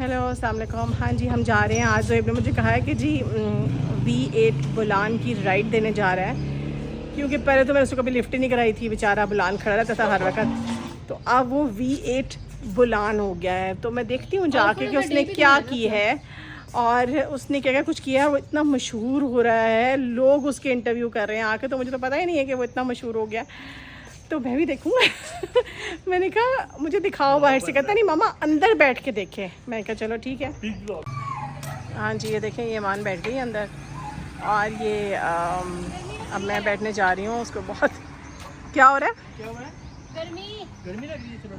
Hello अस्सलाम वालेकुम। हाँ जी, हम जा रहे हैं आज। ज़ोहेब ने मुझे कहा है कि जी V8 बुलान की राइड देने जा रहा है, क्योंकि पहले तो मैंने उसको कभी लिफ्ट ही नहीं कराई थी। बेचारा बुलान खड़ा रहता था हर वक्त, तो अब वो V8 बुलान हो गया है। तो मैं देखती हूँ जाके कि उसने क्या की है और उसने क्या क्या कुछ किया है। वो इतना मशहूर हो रहा है, लोग उसके इंटरव्यू कर रहे हैं आके, तो मुझे तो पता ही नहीं है कि वो इतना मशहूर हो गया, तो मैं भी देखूँगा। मैंने कहा मुझे दिखाओ बाहर से। कहता नहीं मामा अंदर बैठ के देखे। मैं कहा चलो ठीक है। हाँ जी, ये देखें, ये मान बैठ गई अंदर और ये अब मैं बैठने जा रही हूँ। उसको बहुत क्या हो रहा है, क्या हो रहा है? गर्मी लग रही है। चलो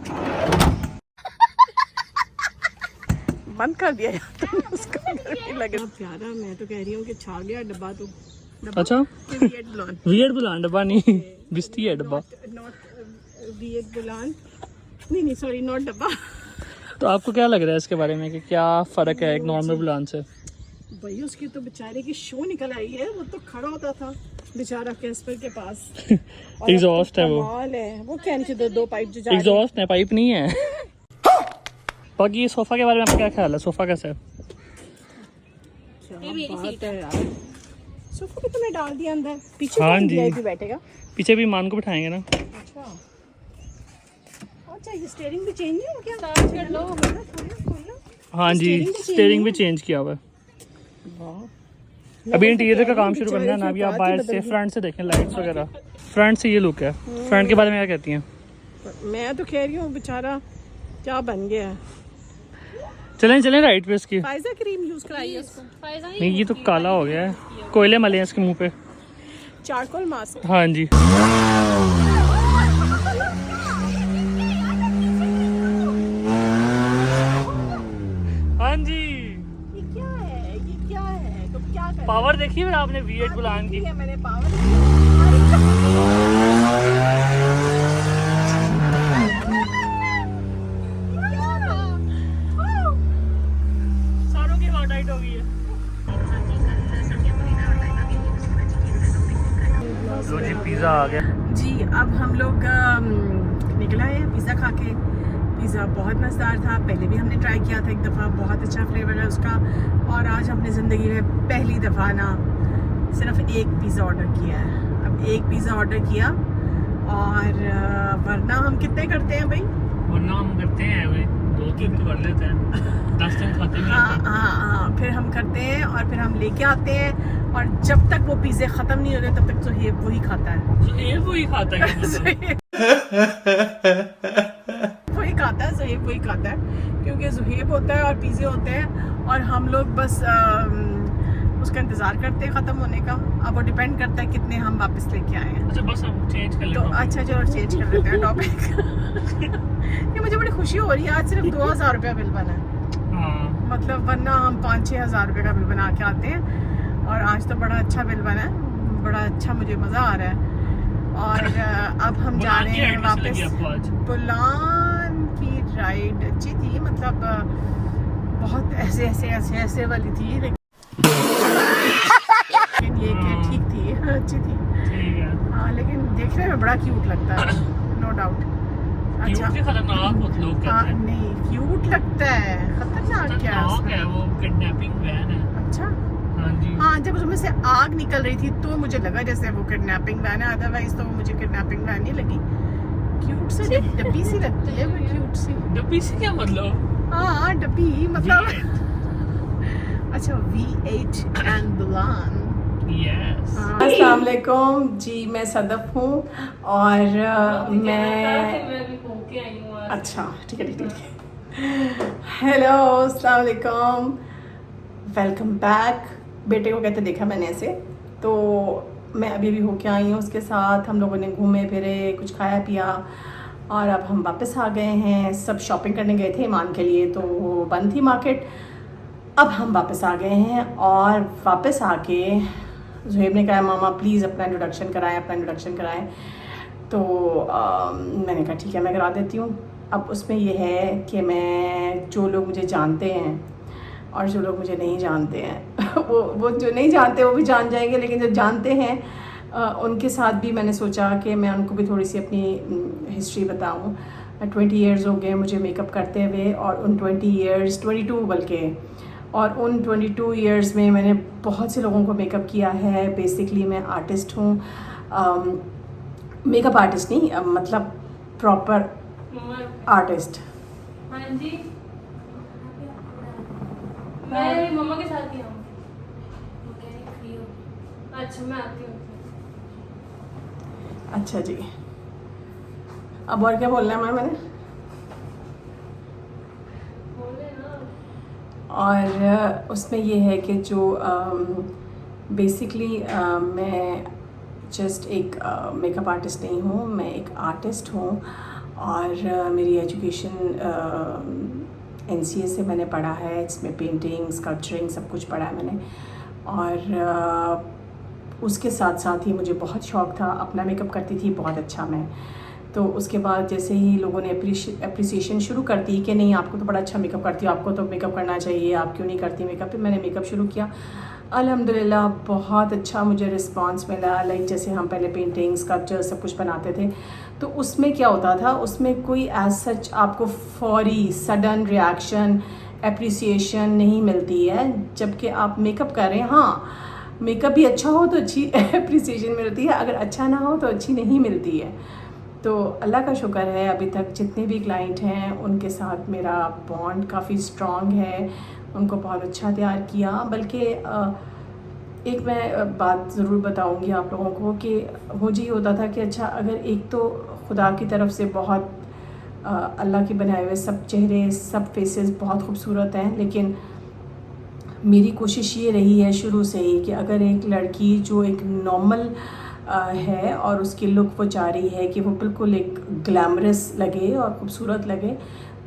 बंद कर दिया यार तुमने, उसको गर्मी लग रही है। प्यारा, मैं तो कह रही हूँ कि छा गया डब्बा। तो अच्छा V8 बुलान डब्बा नहीं, बिस्ती है डब्बा। नॉट V8 बुलान, नहीं सॉरी, नॉट डब्बा। तो आपको क्या लग रहा है इसके बारे में कि क्या फ़र्क है एक नॉर्मल बुलान से? भाई उसकी तो बेचारे की शो निकल आई है। वो तो खड़ा होता था बेचारा कैस्पर के पास। एग्जॉस्ट है वो। वो क्या नीचे दो पाइप जो जा रही है। एग्जॉस्ट है, पाइप नहीं है। बाकी ये सोफ़ा के बारे में आपका क्या ख्याल है? सोफ़ा कैसा है? बात है यार, सोफा भी तो मैं डाल दिया अंदर, पीछे हाँ कौन जी, VIP बैठेगा? पीछे भी मान को बिठाएंगे ना। अच्छा ये स्टीयरिंग भी चेंज है क्या? स्टार्ट कर लो, खोलो। हाँ जी, स्टीयरिंग भी चेंज किया हुआ है। अभी इंटीरियर का काम शुरू करना है ना। अभी आप बाहर से फ्रंट से देखें, लाइट्स वगैरह फ्रंट से ये लुक है। फ्रंट के बारे में क्या कहती हैं? मैं तो कह रही हूँ बेचारा क्या बन गया है। चलें राइट पे इसकी। फायजा क्रीम यूज कराइए उसको। नहीं, ये तो काला हो गया है, कोयले मले हैं इसके मुंह पे। Charcoal mask. हाँ जी। हाँ जी, ये क्या है? तो क्या कर पावर देखी फिर आपने V8 बुलान की? मैंने पावर सारों की हार्ट टाइट हो गई है। लो जी, पिज़्ज़ा आ गया जी। अब हम लोग निकला है पिज़्ज़ा खा के। पिज़्ज़ा बहुत मज़ेदार था, पहले भी हमने ट्राई किया था एक दफ़ा, बहुत अच्छा फ्लेवर है उसका। और आज हमने ज़िंदगी में पहली दफ़ा ना सिर्फ एक पिज़्ज़ा ऑर्डर किया है। अब एक पिज़्ज़ा ऑर्डर किया और वरना हम कितने करते हैं भाई? वरना हम करते हैं भाई 2-3 तो कर लेते हैं, 10 दिन खाते हैं। हाँ, फिर हम करते हैं और फिर हम लेके आते हैं, और जब तक वो पिज़्ज़े ख़त्म नहीं होते तब तक ज़ोहेब वही खाता है। ज़ोहेब वही खाता है ज़ोहेब वही खाता है, क्योंकि ज़ोहेब होता है और पिज़्ज़े होते हैं और हम लोग बस उसका इंतज़ार करते हैं ख़त्म होने का। अब वो डिपेंड करता है कितने हम वापस लेके आए हैं। अच्छा, बस हम चेंज कर लेते तो हैं। अच्छा चलो चेंज कर लेते हैं टॉपिक। ये मुझे बड़ी खुशी हो रही है, आज सिर्फ 2000 रुपया बिल बना है। हाँ, मतलब वरना हम 5-6 हज़ार रुपये का बिल बना के आते हैं, और आज तो बड़ा अच्छा बिल बना है, बड़ा अच्छा, मुझे मज़ा आ रहा है। और अब हम जा रहे हैं वापस। बुलान की राइड अच्छी थी, मतलब बहुत ऐसे वाली थी, लेकिन ये कि ठीक थी, अच्छी थी। ठीक है। हाँ, लेकिन देखने में बड़ा क्यूट लगता है, नो डाउट। अच्छा, खतरनाक बहुत लोग कहते हाँ, हैं। नहीं क्यूट लगता है, खतरनाक क्या है उसमें? है वो किडनैपिंग वैन है। अच्छा, हाँ जी। हाँ, जब उसमें से आग निकल रही थी तो मुझे लगा जैसे वो किडनैपिंग वैन है, अदरवाइज तो मुझे किडनैपिंग वैन नहीं लगी। क्यूट सी डब्बी सी लगती है, वो क्यूट सी। डब्बी से क्या मतलब? हाँ, डब्बी मतलब। अच्छा, V8 एंड बुलान। यस। अस्सलाम वालेकुम जी, मैं सदफ हूँ और मैं अच्छा ठीक है। हेलो, अस्सलाम वालेकुम, वेलकम बैक। बेटे को कहते देखा मैंने ऐसे, तो मैं अभी होके आई हूँ उसके साथ। हम लोगों ने घूमे फिरे, कुछ खाया पिया, और अब हम वापस आ गए हैं। सब शॉपिंग करने गए थे ईमान के लिए, तो वो बंद थी मार्केट। अब हम वापस आ गए हैं, और वापस आके ज़ोहेब ने कहा मामा प्लीज़ अपना इंट्रोडक्शन कराएं। तो मैंने कहा ठीक है, मैं करा देती हूँ। अब उसमें यह है कि मैं, जो लोग मुझे जानते हैं और जो लोग मुझे नहीं जानते हैं वो जो नहीं जानते वो भी जान जाएंगे, लेकिन जो जानते हैं उनके साथ भी मैंने सोचा कि मैं उनको भी थोड़ी सी अपनी हिस्ट्री बताऊँ। 20 ईयर्स हो गए मुझे मेकअप करते हुए, और उन 20 ईयर्स 22 बल्कि, और उन 22 ईयर्स में मैंने बहुत से लोगों को मेकअप किया है। बेसिकली मैं आर्टिस्ट हूँ, मेकअप आर्टिस्ट नहीं, मतलब प्रॉपर आर्टिस्ट। हाँ जी, मैं मम्मा के साथ ही आऊँ। अच्छा मैं आती हूँ। अच्छा जी, अब और क्या बोलना है मैंने? बोले ना। और उसमें ये है कि जो बेसिकली मैं जस्ट एक मेकअप आर्टिस्ट नहीं हूँ, मैं एक आर्टिस्ट हूँ। और मेरी एजुकेशन NCA से मैंने पढ़ा है, इसमें पेंटिंग, स्कल्पचरिंग सब कुछ पढ़ा है मैंने। और उसके साथ साथ ही मुझे बहुत शौक़ था, अपना मेकअप करती थी बहुत अच्छा मैं। तो उसके बाद जैसे ही लोगों ने अप्रिसिएशन शुरू कर दी कि नहीं आपको तो बड़ा अच्छा मेकअप करती हो, आपको तो मेकअप करना चाहिए, आप क्यों नहीं करती मेकअप, फिर मैंने मेकअप शुरू किया। अल्हम्दुलिल्लाह बहुत अच्छा मुझे रिस्पांस मिला। लाइक जैसे हम पहले पेंटिंग, स्कल्पचर सब कुछ बनाते थे, तो उसमें क्या होता था, उसमें कोई एज सच आपको फौरी सडन रिएक्शन अप्रिसिएशन नहीं मिलती है। जबकि आप मेकअप कर रहे हैं, हाँ मेकअप भी अच्छा हो तो अच्छी अप्रिसिएशन मिलती है, अगर अच्छा ना हो तो अच्छी नहीं मिलती है। तो अल्लाह का शुक्र है अभी तक जितने भी क्लाइंट हैं उनके साथ मेरा बॉन्ड काफ़ी स्ट्रॉन्ग है, उनको बहुत अच्छा तैयार किया। बल्कि एक मैं बात ज़रूर बताऊंगी आप लोगों को कि मुझे ये होता था कि अच्छा अगर एक तो खुदा की तरफ से बहुत अल्लाह के बनाए हुए सब चेहरे, सब फेसेस बहुत खूबसूरत हैं, लेकिन मेरी कोशिश ये रही है शुरू से ही कि अगर एक लड़की जो एक नॉर्मल है और उसकी लुक वो चाह रही है कि वो बिल्कुल एक ग्लैमरस लगे और ख़ूबसूरत लगे,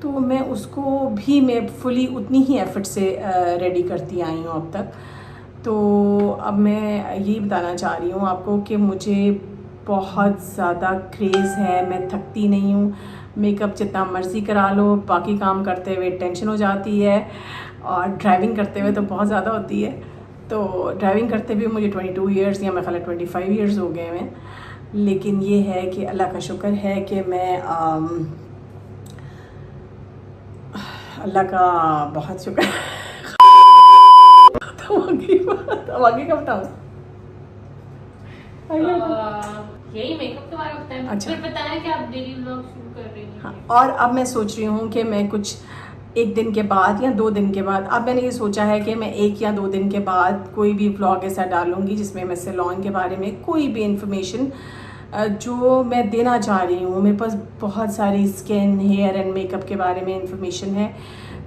तो मैं उसको भी मैं फुली उतनी ही एफ़र्ट से रेडी करती आई हूँ अब तक। तो अब मैं यही बताना चाह रही हूँ आपको कि मुझे बहुत ज़्यादा क्रेज़ है, मैं थकती नहीं हूँ। मेकअप जितना मर्ज़ी करा लो, बाकी काम करते हुए टेंशन हो जाती है, और ड्राइविंग करते हुए तो बहुत ज़्यादा होती है। तो ड्राइविंग करते हुए मुझे 22 ईयर्स या मेरे ख्याल 25 ईयर्स हो गए हैं। लेकिन ये है कि अल्लाह का शुक्र है कि मैं अल्लाह का बहुत शुक्र तो आगे का बताऊँ? यही मेकअप के बारे में बताएं। अच्छा। फिर बताएं कि आप डेली व्लॉग शुरू कर रही हैं। हाँ, और अब मैं सोच रही हूँ कि मैं कुछ 1 दिन के बाद या 2 दिन के बाद, अब मैंने ये सोचा है कि मैं 1 या 2 दिन के बाद कोई भी व्लॉग ऐसा डालूँगी जिसमें मैं सैलून के बारे में कोई भी इंफॉर्मेशन जो मैं देना चाह रही हूँ। मेरे पास बहुत सारी स्किन, हेयर एंड मेकअप के बारे में इंफॉर्मेशन है,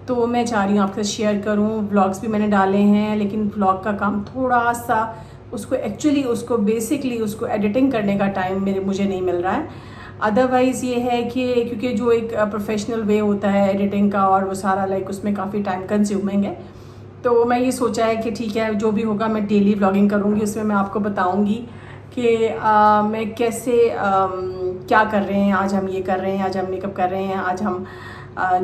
तो मैं चाह रही हूँ आपके साथ शेयर करूँ। व्लॉग्स भी मैंने डाले हैं, लेकिन व्लॉग का काम थोड़ा सा उसको बेसिकली उसको एडिटिंग करने का टाइम मुझे नहीं मिल रहा है। अदरवाइज़ ये है कि क्योंकि जो एक प्रोफेशनल वे होता है एडिटिंग का, और वो सारा लाइक उसमें काफ़ी टाइम कंज्यूमिंग है, तो मैं ये सोचा है कि ठीक है जो भी होगा मैं डेली व्लॉगिंग करूँगी। उसमें मैं आपको बताऊँगी कि मैं कैसे क्या कर रहे हैं, आज हम ये कर रहे हैं, आज हम मेकअप कर रहे हैं, आज हम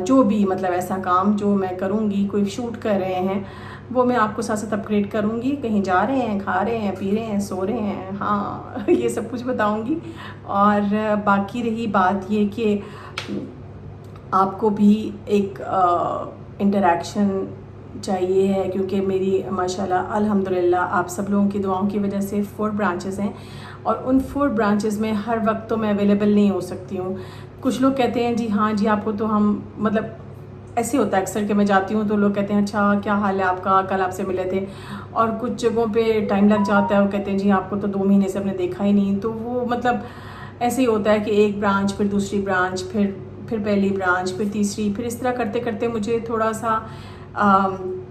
जो भी मतलब ऐसा काम जो मैं करूँगी, कोई शूट कर रहे हैं, वो मैं आपको साथ साथ अपग्रेड करूँगी। कहीं जा रहे हैं, खा रहे हैं, पी रहे हैं, सो रहे हैं, हाँ ये सब कुछ बताऊँगी। और बाकी रही बात ये कि आपको भी एक इंटरेक्शन चाहिए है, क्योंकि मेरी माशाल्लाह अल्हम्दुलिल्लाह आप सब लोगों की दुआओं की वजह से 4 ब्रांचेस हैं, और उन 4 ब्रांचेस में हर वक्त तो मैं अवेलेबल नहीं हो सकती हूँ। कुछ लोग कहते हैं जी हाँ जी आपको तो हम मतलब ऐसे होता है अक्सर कि मैं जाती हूँ तो लोग कहते हैं अच्छा क्या हाल है आपका, कल आपसे मिले थे। और कुछ जगहों पे टाइम लग जाता है, वो कहते हैं जी आपको तो 2 महीने से हमने देखा ही नहीं। तो वो मतलब ऐसे ही होता है कि एक ब्रांच, फिर दूसरी ब्रांच, फिर पहली ब्रांच, फिर तीसरी, फिर इस तरह करते करते मुझे थोड़ा सा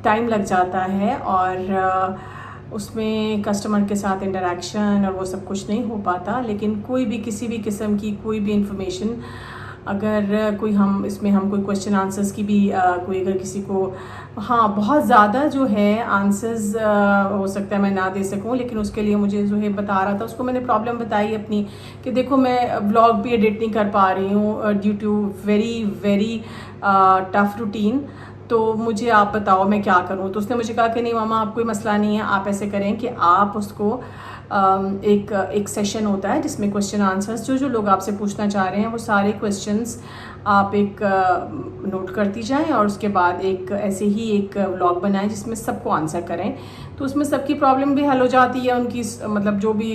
टाइम लग जाता है, और उसमें कस्टमर के साथ इंटरेक्शन और वो सब कुछ नहीं हो पाता। लेकिन कोई भी किसी भी किस्म की कोई भी इंफॉर्मेशन अगर कोई हम कोई क्वेश्चन आंसर्स की भी कोई अगर किसी को, हाँ बहुत ज़्यादा जो है आंसर्स हो सकता है मैं ना दे सकूं, लेकिन उसके लिए मुझे जो है बता रहा था, उसको मैंने प्रॉब्लम बताई अपनी कि देखो मैं व्लॉग भी एडिट नहीं कर पा रही हूँ due to very tough routine, तो मुझे आप बताओ मैं क्या करूँ। तो उसने मुझे कहा कि नहीं मामा आप कोई मसला नहीं है, आप ऐसे करें कि आप उसको एक सेशन होता है जिसमें क्वेश्चन आंसर्स जो लोग आपसे पूछना चाह रहे हैं वो सारे क्वेश्चंस आप एक नोट करती जाएं और उसके बाद एक ऐसे ही एक व्लॉग बनाएं जिसमें सबको आंसर करें, तो उसमें सबकी प्रॉब्लम भी हल हो जाती है, उनकी मतलब जो भी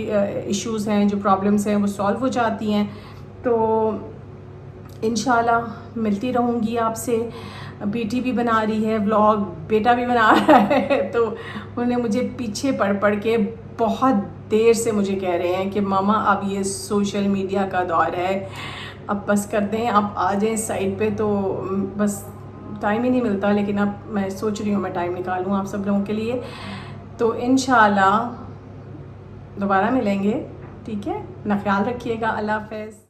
इश्यूज़ हैं, जो प्रॉब्लम्स हैं वो सॉल्व हो जाती हैं। तो इंशाल्लाह मिलती रहूँगी आपसे। बेटी भी बना रही है व्लॉग, बेटा भी बना रहा है, तो उन्हें मुझे पीछे पड़ के बहुत देर से मुझे कह रहे हैं कि मामा अब ये सोशल मीडिया का दौर है, अब बस कर दें, आप आ जाएं साइड पे। तो बस टाइम ही नहीं मिलता, लेकिन अब मैं सोच रही हूँ मैं टाइम निकालूँ आप सब लोगों के लिए। तो इंशाल्लाह दोबारा मिलेंगे, ठीक है ना? ख्याल रखिएगा। अल्लाह हाफ़िज़।